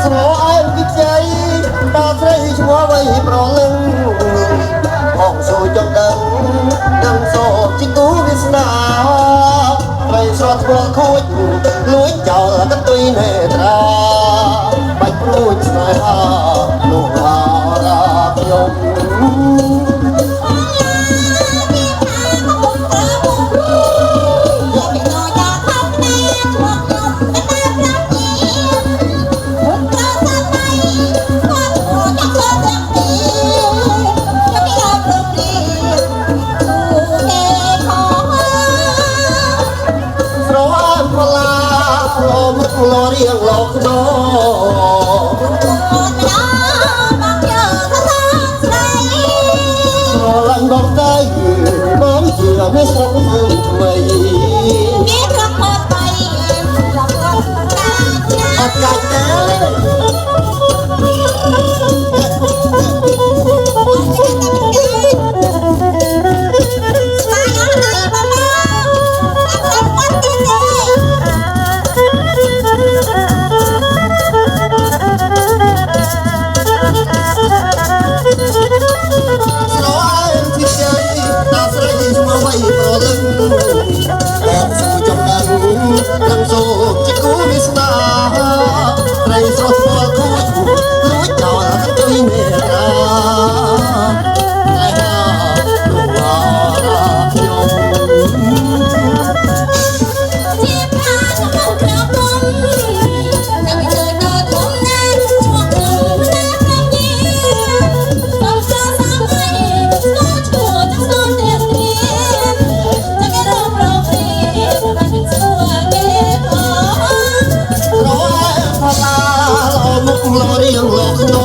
ស្រអែមពីใจដល់ស្រីឈ្មោះអ្វីប្រលឹងមកសួរចង់ដឹងសោកជាគូវាសនាព្រៃស្រត់ធ្វើខូចលួចចោលកន្ទុយនេត្រាបាច់ព្រួយស្នេហាលោកអារាខ្ញុំលរៀងលោកដោឡើងដល់ទៅបងជាវាស្រុកធ្វើថ្មីគេត្រង់មកទៅអត់កាច់ទេនឹងសូជាគូវាសនាត្រីស្រស់ស្គាល់គូលួចចោលកន្ទុយនេត្រាតែហាលោកអារាខ្ញុំជាផាក្នុងក្រពុំនឹងជួយដល់ធំណាស់ឈ្មោះខ្ញុំណាស់ញីសំសើសាមៃសូឈ្មោះទាំងសូទាំងនេះចង្រោមរោព្រីបានស្គាល់មុខលរៀងលោក